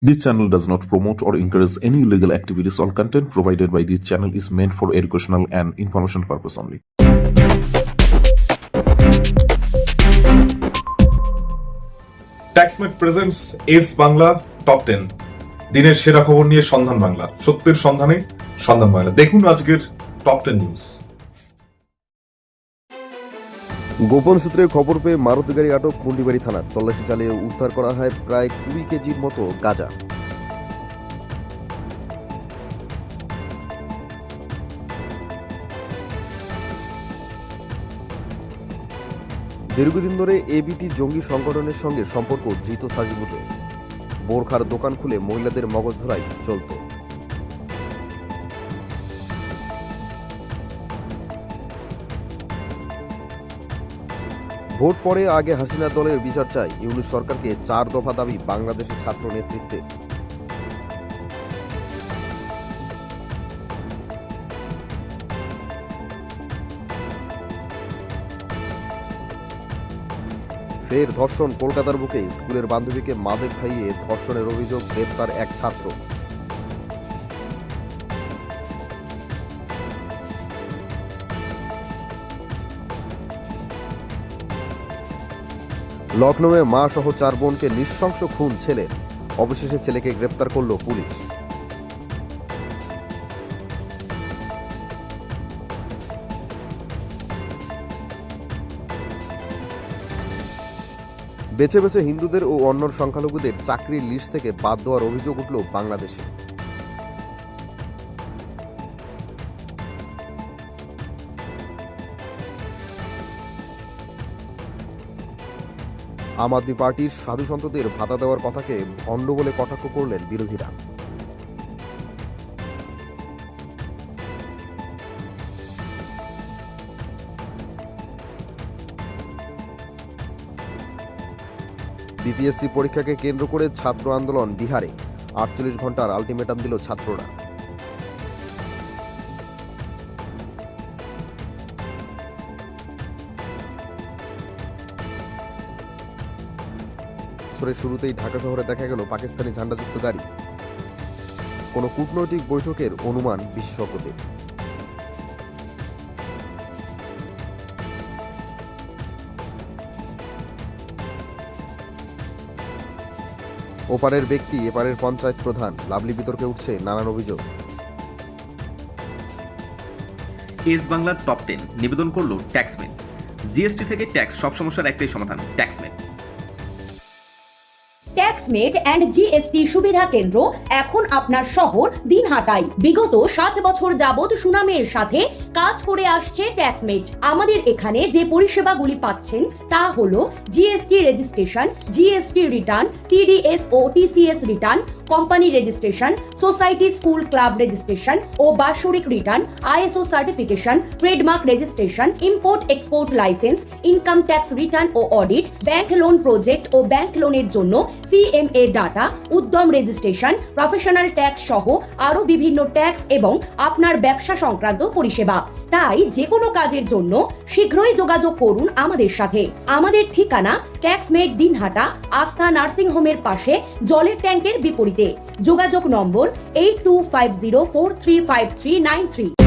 This channel does not promote or encourage any illegal activities. All content provided by this channel is meant for educational and information purpose only. Taxmate presents S Bangla top 10 দিনের সেরা খবর নিয়ে সন্ধান বাংলা, সত্যের সন্ধানে সন্ধান বাংলা। দেখুন আজকের টপ 10 নিউজ। গোপন সূত্রে খবর পেয়ে মারুতি গাড়ি আটক মুন্ডিবাড়ি থানার। তল্লাশি চালিয়ে উদ্ধার করা হয় প্রায় 20 কেজির মতো গাঁজা। দীর্ঘদিন ধরে এবিটি জঙ্গি সংগঠনের সঙ্গে সম্পর্ক ধৃত সাজিবুদ্দিন। বোরখার দোকান খুলে মহিলাদের মগজ ধরাই চলত। ভোট পরে আগে হাসিনা দলের বিচার চাই ইউনূস সরকারকে, 4 দফা দাবি বাংলাদেশের ছাত্র নেতৃত্বে। ফের ধর্ষণ কলকাতার বুকে, স্কুলের বান্ধবীকে মাদক খাইয়ে ধর্ষণের অভিযোগ, গ্রেপ্তার এক ছাত্র। লখনৌয়ে মা সহ 4 বোনকে নৃশংস খুন ছেলের, অবশেষে ছেলেকে গ্রেপ্তার করল পুলিশ। বেছে বেছে হিন্দুদের ও অন্য সংখ্যালঘুদের চাকরির লিস্ট থেকে বাদ দেওয়ার অভিযোগ উঠল বাংলাদেশে। আম আদমি পার্টির সাধু সন্তদের ভাতা দেওয়ার কথাকে ভণ্ড বলে কটাক্ষ করলেন বিরোধীরা। বিপিএসসি পরীক্ষাকে কেন্দ্র করে ছাত্র আন্দোলন বিহারে, 48 ঘন্টার আলটিমেটাম দিল ছাত্ররা। বছরের শুরুতেই ঢাকা শহরে দেখা গেল পাকিস্তানি ঝান্ডাযুক্ত গাড়ি। কোনো কূটনৈতিক বৈঠকের অনুমান বিশেষজ্ঞদের। ওপারের ব্যক্তি এপারের পঞ্চায়েত প্রধান, লাভলি বিতর্কে উঠছে নানান অভিযোগ। এস বাংলার টপ 10 নিবেদন করল ট্যাক্সমেট। জিএসটি থেকে ট্যাক্স সব সমস্যার একটাই সমাধান, ট্যাক্সমেট। ট্যাক্সমেট অ্যান্ড জিএসটি সুবিধা কেন্দ্র এখন আপনার শহর দিনহাটায়। বিগত 7 বছর যাবৎ সুনামের সাথে কাজ করে আসছে ট্যাক্সমেট। আমাদের এখানে যে পরিষেবাগুলি পাচ্ছেন তা হলো GST registration, GST return, TDS ও TCS return, company registration, society school club registration ও বার্ষিক return, ISO certification, trademark registration, import export licence, income tax return ও অডিট, ব্যাংক লোন প্রজেক্ট ও ব্যাংক লোনের জন্য CMA data, Udyam registration, professional tax সহ আরো বিভিন্ন ট্যাক্স এবং আপনার ব্যবসা সংক্রান্ত পরিষেবা। তাই যে কোনো কাজের জন্য শীঘ্রই যোগাযোগ করুন আমাদের সাথে। আমাদের ঠিকানা ট্যাক্সমেট দিনহাটা, আস্থা নার্সিং হোমের পাশে, জলের ট্যাঙ্কের বিপরীতে। যোগাযোগ নম্বর 8250435393।